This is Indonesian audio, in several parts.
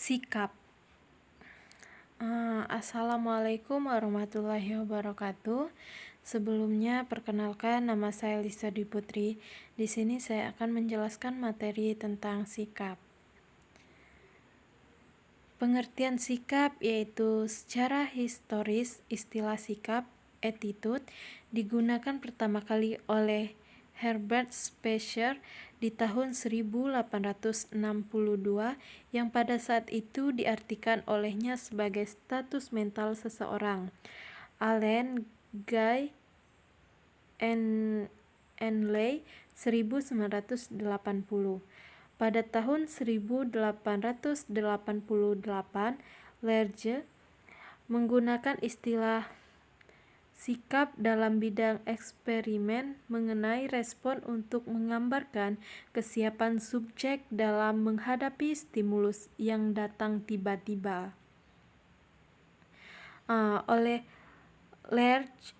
Sikap. Assalamualaikum warahmatullahi wabarakatuh. Sebelumnya, perkenalkan nama saya Lisa Dwi Putri. Di sini saya akan menjelaskan materi tentang sikap. Pengertian sikap yaitu secara historis istilah sikap, attitude, digunakan pertama kali oleh Herbert Spencer di tahun 1862 yang pada saat itu diartikan olehnya sebagai status mental seseorang. Allen Guy Henley 1980. Pada tahun 1888, Lerge menggunakan istilah sikap dalam bidang eksperimen mengenai respon untuk menggambarkan kesiapan subjek dalam menghadapi stimulus yang datang tiba-tiba. Oleh Lerge,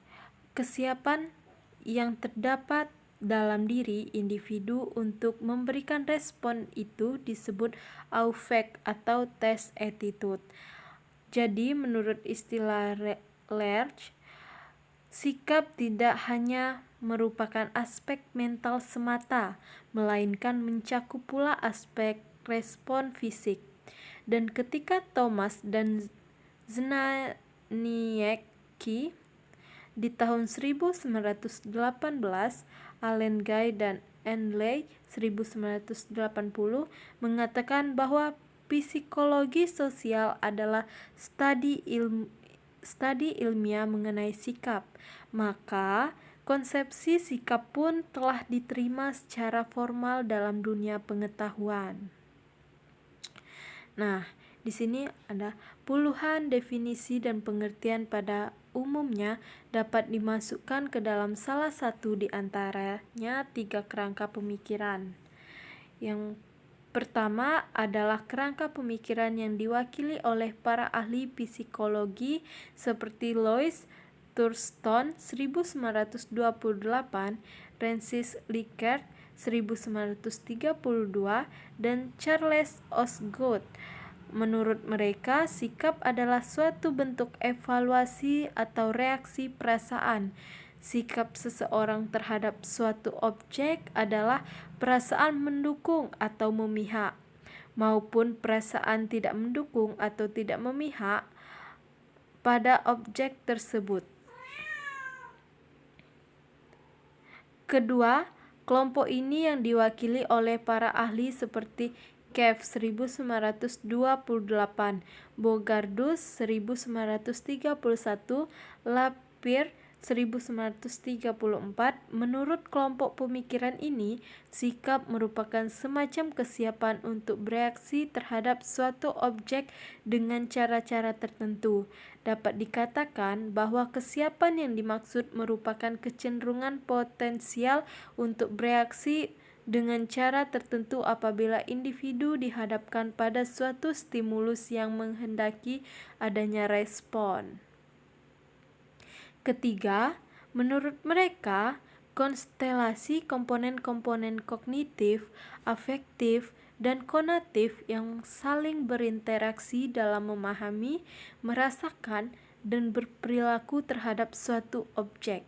kesiapan yang terdapat dalam diri individu untuk memberikan respon itu disebut affect atau test attitude. Jadi menurut istilah Lerge, sikap tidak hanya merupakan aspek mental semata, melainkan mencakup pula aspek respon fisik. Dan ketika Thomas dan Znaniecki di tahun 1918, Allen Guy dan Henley 1980 mengatakan bahwa psikologi sosial adalah studi ilmiah mengenai sikap, maka konsepsi sikap pun telah diterima secara formal dalam dunia pengetahuan. Nah, di sini ada puluhan definisi dan pengertian pada umumnya dapat dimasukkan ke dalam salah satu di antaranya 3 kerangka pemikiran. Yang pertama adalah kerangka pemikiran yang diwakili oleh para ahli psikologi seperti Louis Thurston 1928, Francis Likert 1932, dan Charles Osgood. Menurut mereka, sikap adalah suatu bentuk evaluasi atau reaksi perasaan. Sikap seseorang terhadap suatu objek adalah perasaan mendukung atau memihak, maupun perasaan tidak mendukung atau tidak memihak pada objek tersebut. Kedua, kelompok ini yang diwakili oleh para ahli seperti Kev 1928, Bogardus 1931, Lapierre 1934. Menurut kelompok pemikiran ini, sikap merupakan semacam kesiapan untuk bereaksi terhadap suatu objek dengan cara-cara tertentu. Dapat dikatakan bahwa kesiapan yang dimaksud merupakan kecenderungan potensial untuk bereaksi dengan cara tertentu apabila individu dihadapkan pada suatu stimulus yang menghendaki adanya respon. Ketiga, menurut mereka, konstelasi komponen-komponen kognitif, afektif, dan konatif yang saling berinteraksi dalam memahami, merasakan, dan berperilaku terhadap suatu objek.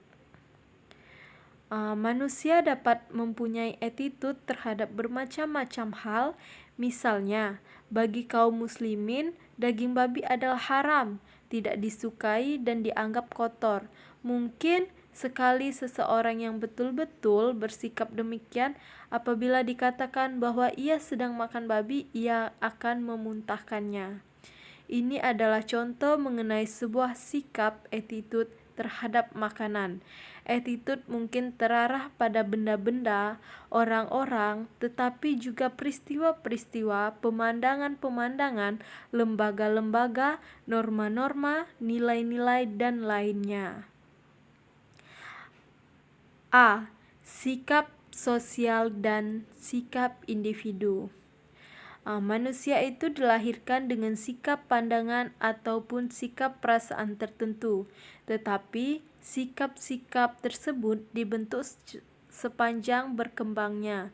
Manusia dapat mempunyai attitude terhadap bermacam-macam hal. Misalnya, bagi kaum muslimin, daging babi adalah haram, tidak disukai dan dianggap kotor. Mungkin sekali seseorang yang betul-betul bersikap demikian, apabila dikatakan bahwa ia sedang makan babi, ia akan memuntahkannya. Ini adalah contoh mengenai sebuah sikap attitude terhadap makanan. Attitude mungkin terarah pada benda-benda, orang-orang, tetapi juga peristiwa-peristiwa, pemandangan-pemandangan, lembaga-lembaga, norma-norma, nilai-nilai, dan lainnya. A. Sikap sosial dan sikap individu. Manusia itu dilahirkan dengan sikap pandangan ataupun sikap perasaan tertentu, tetapi sikap-sikap tersebut dibentuk sepanjang berkembangnya.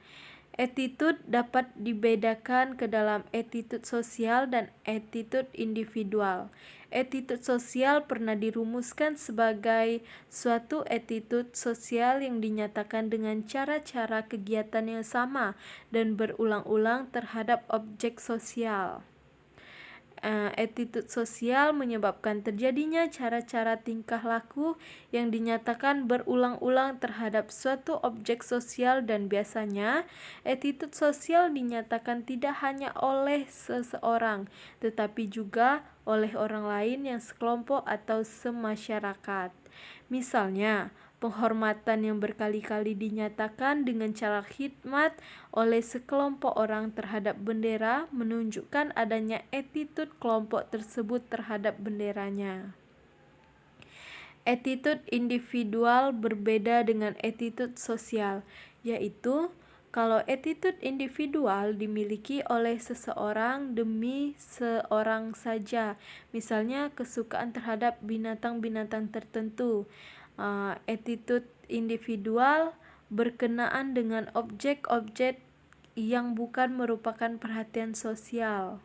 Attitude dapat dibedakan ke dalam attitude sosial dan attitude individual. Attitude sosial pernah dirumuskan sebagai suatu attitude sosial yang dinyatakan dengan cara-cara kegiatan yang sama dan berulang-ulang terhadap objek sosial. Attitude sosial menyebabkan terjadinya cara-cara tingkah laku yang dinyatakan berulang-ulang terhadap suatu objek sosial, dan biasanya attitude sosial dinyatakan tidak hanya oleh seseorang tetapi juga oleh orang lain yang sekelompok atau semasyarakat. Misalnya, penghormatan yang berkali-kali dinyatakan dengan cara khidmat oleh sekelompok orang terhadap bendera menunjukkan adanya attitude kelompok tersebut terhadap benderanya. Attitude individual berbeda dengan attitude sosial, yaitu kalau attitude individual dimiliki oleh seseorang demi seorang saja, misalnya kesukaan terhadap binatang-binatang tertentu. Attitude individual berkenaan dengan objek-objek yang bukan merupakan perhatian sosial.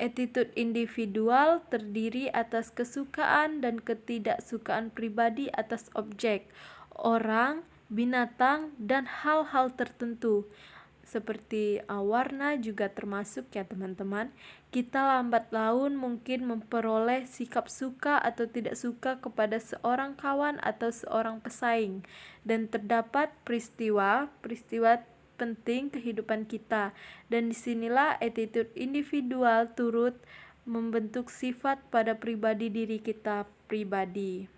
Attitude individual terdiri atas kesukaan dan ketidaksukaan pribadi atas objek, orang, binatang, dan hal-hal tertentu. Seperti warna juga termasuk ya teman-teman. Kita lambat laun mungkin memperoleh sikap suka atau tidak suka kepada seorang kawan atau seorang pesaing, dan terdapat peristiwa penting kehidupan kita, dan disinilah attitude individual turut membentuk sifat pada pribadi diri kita pribadi.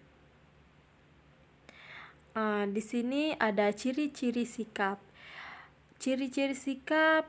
Di sini ada ciri-ciri sikap. Ciri-ciri sikap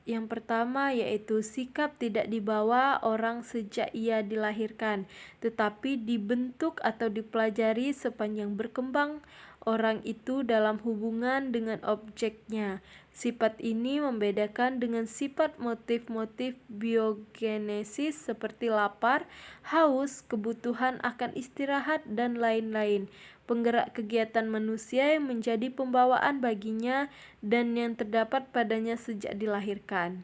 yang pertama yaitu sikap tidak dibawa orang sejak ia dilahirkan, tetapi dibentuk atau dipelajari sepanjang berkembang orang itu dalam hubungan dengan objeknya. Sifat ini membedakan dengan sifat motif-motif biogenesis seperti lapar, haus, kebutuhan akan istirahat, dan lain-lain. Penggerak kegiatan manusia yang menjadi pembawaan baginya dan yang terdapat padanya sejak dilahirkan.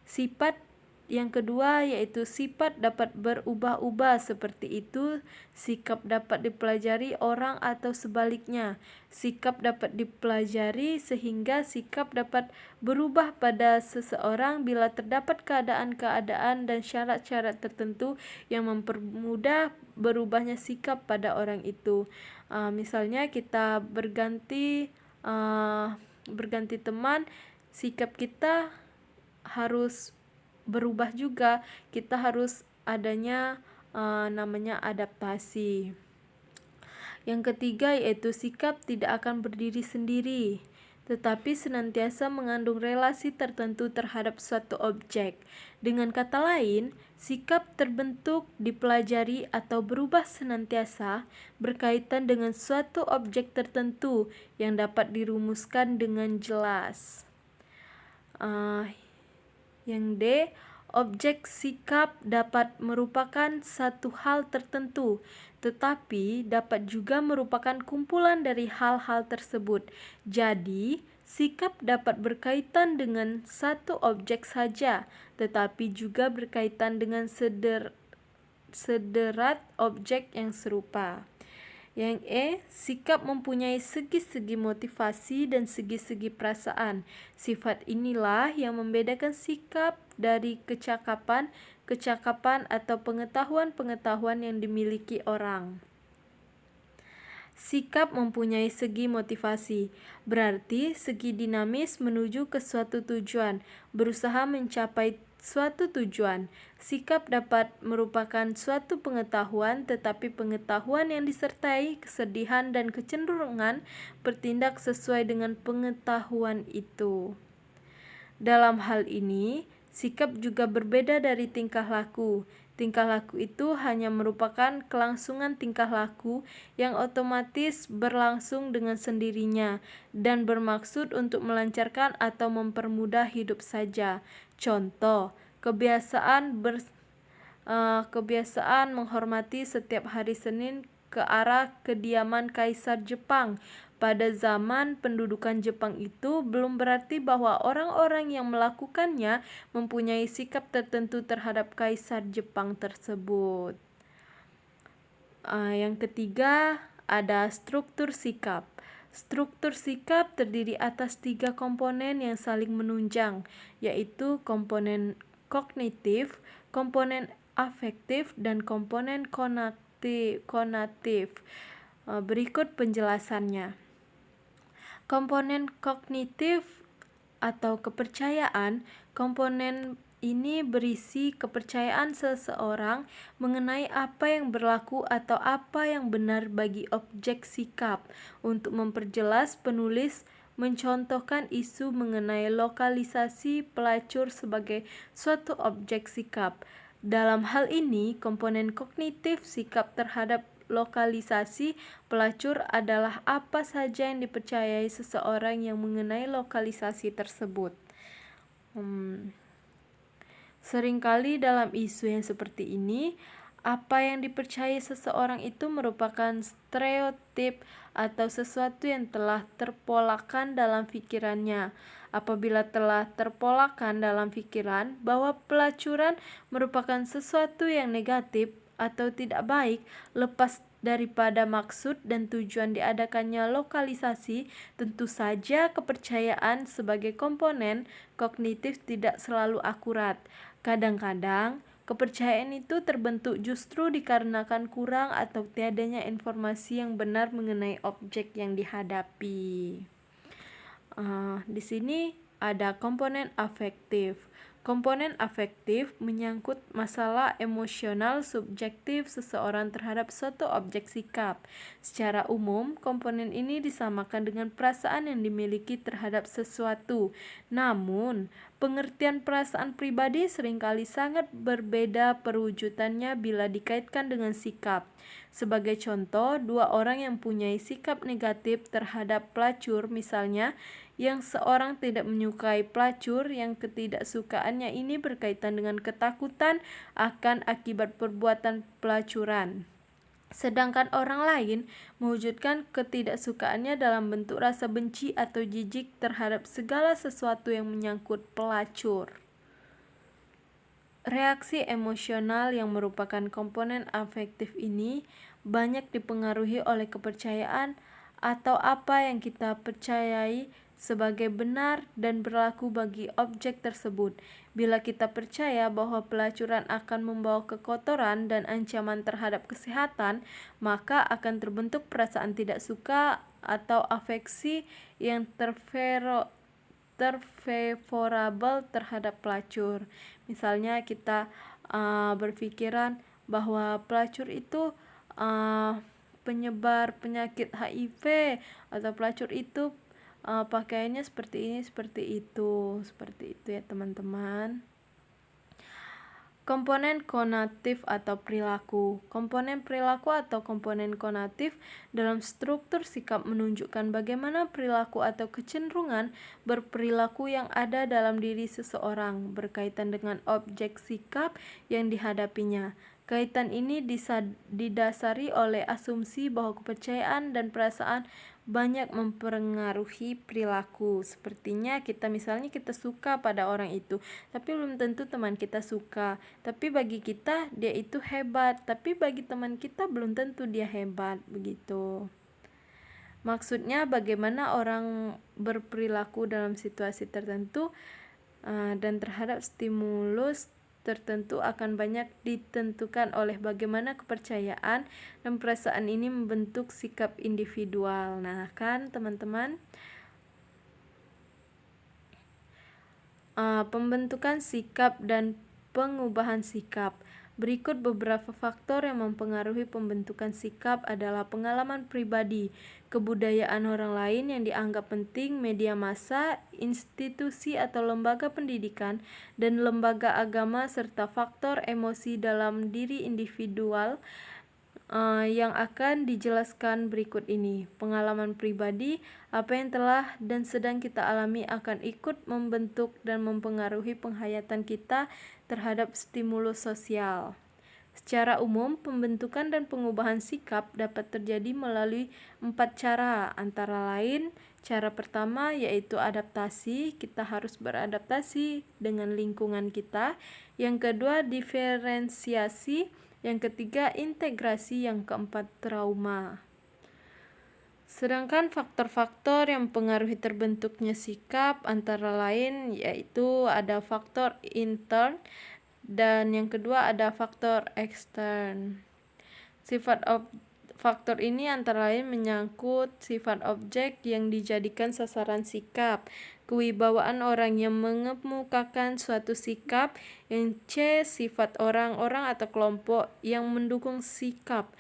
Sifat yang kedua yaitu sifat dapat berubah-ubah, seperti itu sikap dapat dipelajari orang atau sebaliknya. Sikap dapat dipelajari sehingga sikap dapat berubah pada seseorang bila terdapat keadaan-keadaan dan syarat-syarat tertentu yang mempermudah berubahnya sikap pada orang itu. Misalnya kita berganti teman, sikap kita harus berubah juga. Kita harus adanya namanya adaptasi. Yang ketiga yaitu sikap tidak akan berdiri sendiri, tetapi senantiasa mengandung relasi tertentu terhadap suatu objek. Dengan kata lain, sikap terbentuk, dipelajari, atau berubah senantiasa berkaitan dengan suatu objek tertentu yang dapat dirumuskan dengan jelas. Yang D, objek sikap dapat merupakan satu hal tertentu, tetapi dapat juga merupakan kumpulan dari hal-hal tersebut. Jadi, sikap dapat berkaitan dengan satu objek saja, tetapi juga berkaitan dengan sederat objek yang serupa. Yang E, sikap mempunyai segi-segi motivasi dan segi-segi perasaan. Sifat inilah yang membedakan sikap dari kecakapan atau pengetahuan yang dimiliki orang. Sikap mempunyai segi motivasi, berarti segi dinamis menuju ke suatu tujuan, berusaha mencapai suatu tujuan. Sikap dapat merupakan suatu pengetahuan, tetapi pengetahuan yang disertai kesedihan dan kecenderungan bertindak sesuai dengan pengetahuan itu. Dalam hal ini, sikap juga berbeda dari tingkah laku. Tingkah laku itu hanya merupakan kelangsungan tingkah laku yang otomatis berlangsung dengan sendirinya dan bermaksud untuk melancarkan atau mempermudah hidup saja. Contoh, kebiasaan menghormati setiap hari Senin ke arah kediaman Kaisar Jepang Pada zaman pendudukan Jepang itu belum berarti bahwa orang-orang yang melakukannya mempunyai sikap tertentu terhadap kaisar Jepang tersebut. Yang ketiga, ada struktur sikap. Struktur sikap terdiri atas 3 komponen yang saling menunjang, yaitu komponen kognitif, komponen afektif, dan komponen konatif. Berikut penjelasannya. Komponen kognitif atau kepercayaan, komponen ini berisi kepercayaan seseorang mengenai apa yang berlaku atau apa yang benar bagi objek sikap. Untuk memperjelas, penulis mencontohkan isu mengenai lokalisasi pelacur sebagai suatu objek sikap. Dalam hal ini, komponen kognitif sikap terhadap lokalisasi pelacur adalah apa saja yang dipercayai seseorang yang mengenai lokalisasi tersebut. Seringkali dalam isu yang seperti ini, apa yang dipercayai seseorang itu merupakan stereotip atau sesuatu yang telah terpolakan dalam pikirannya. Apabila telah terpolakan dalam pikiran bahwa pelacuran merupakan sesuatu yang negatif atau tidak baik, lepas daripada maksud dan tujuan diadakannya lokalisasi, tentu saja kepercayaan sebagai komponen kognitif tidak selalu akurat. Kadang-kadang, kepercayaan itu terbentuk justru dikarenakan kurang atau tiadanya informasi yang benar mengenai objek yang dihadapi. Di sini ada komponen afektif. Komponen afektif menyangkut masalah emosional subjektif seseorang terhadap suatu objek sikap. Secara umum, komponen ini disamakan dengan perasaan yang dimiliki terhadap sesuatu. Namun, pengertian perasaan pribadi seringkali sangat berbeda perwujudannya bila dikaitkan dengan sikap. Sebagai contoh, 2 orang yang mempunyai sikap negatif terhadap pelacur, misalnya, yang seorang tidak menyukai pelacur, yang ketidaksukaannya ini berkaitan dengan ketakutan akan akibat perbuatan pelacuran. Sedangkan orang lain mewujudkan ketidaksukaannya dalam bentuk rasa benci atau jijik terhadap segala sesuatu yang menyangkut pelacur. Reaksi emosional yang merupakan komponen afektif ini banyak dipengaruhi oleh kepercayaan atau apa yang kita percayai sebagai benar dan berlaku bagi objek tersebut. Bila kita percaya bahwa pelacuran akan membawa kekotoran dan ancaman terhadap kesehatan, maka akan terbentuk perasaan tidak suka atau afeksi yang terfavorable terhadap pelacur. Misalnya kita berpikiran bahwa pelacur itu penyebar penyakit HIV, atau pelacur itu pakaiannya seperti ini, seperti itu ya teman-teman. Komponen konatif atau perilaku. Komponen perilaku atau komponen konatif dalam struktur sikap menunjukkan bagaimana perilaku atau kecenderungan berperilaku yang ada dalam diri seseorang berkaitan dengan objek sikap yang dihadapinya. Kaitan ini didasari oleh asumsi bahwa kepercayaan dan perasaan banyak mempengaruhi perilaku. Sepertinya misalnya kita suka pada orang itu, tapi belum tentu teman kita suka. Tapi bagi kita dia itu hebat, tapi bagi teman kita belum tentu dia hebat, begitu. Maksudnya bagaimana orang berperilaku dalam situasi tertentu dan terhadap stimulus tertentu akan banyak ditentukan oleh bagaimana kepercayaan dan perasaan ini membentuk sikap individual. Nah, kan teman-teman, pembentukan sikap dan pengubahan sikap. Berikut beberapa faktor yang mempengaruhi pembentukan sikap adalah pengalaman pribadi, kebudayaan orang lain yang dianggap penting, media massa, institusi atau lembaga pendidikan, dan lembaga agama, serta faktor emosi dalam diri individual yang akan dijelaskan berikut ini. Pengalaman pribadi, apa yang telah dan sedang kita alami akan ikut membentuk dan mempengaruhi penghayatan kita terhadap stimulus sosial. Secara umum, pembentukan dan pengubahan sikap dapat terjadi melalui 4 cara, antara lain cara pertama yaitu adaptasi, kita harus beradaptasi dengan lingkungan kita. Yang kedua, diferensiasi. Yang ketiga, integrasi. Yang keempat, trauma. Sedangkan faktor-faktor yang mempengaruhi terbentuknya sikap antara lain yaitu ada faktor intern dan yang kedua ada faktor ekstern. Faktor ini antara lain menyangkut sifat objek yang dijadikan sasaran sikap, kewibawaan orang yang mengemukakan suatu sikap, yang C, sifat orang-orang atau kelompok yang mendukung sikap,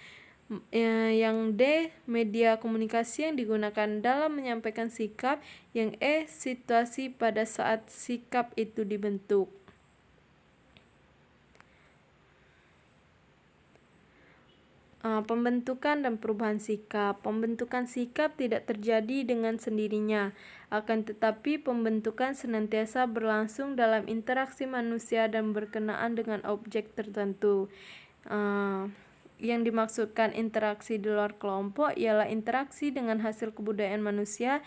yang D, media komunikasi yang digunakan dalam menyampaikan sikap, yang E, situasi pada saat sikap itu dibentuk. Pembentukan dan perubahan sikap. Pembentukan sikap tidak terjadi dengan sendirinya, akan tetapi pembentukan senantiasa berlangsung dalam interaksi manusia dan berkenaan dengan objek tertentu. Yang dimaksudkan interaksi di luar kelompok ialah interaksi dengan hasil kebudayaan manusia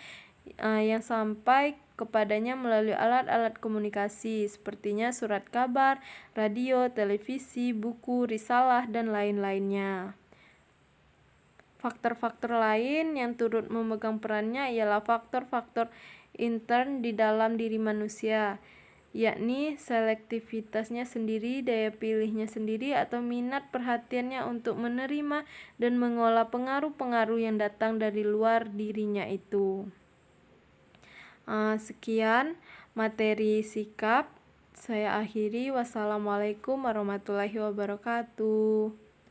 yang sampai kepadanya melalui alat-alat komunikasi sepertinya surat kabar, radio, televisi, buku, risalah, dan lain-lainnya. Faktor-faktor lain yang turut memegang perannya ialah faktor-faktor intern di dalam diri manusia, yakni selektivitasnya sendiri, daya pilihnya sendiri, atau minat perhatiannya untuk menerima dan mengolah pengaruh-pengaruh yang datang dari luar dirinya itu. Sekian materi sikap. Saya akhiri. Wassalamualaikum warahmatullahi wabarakatuh.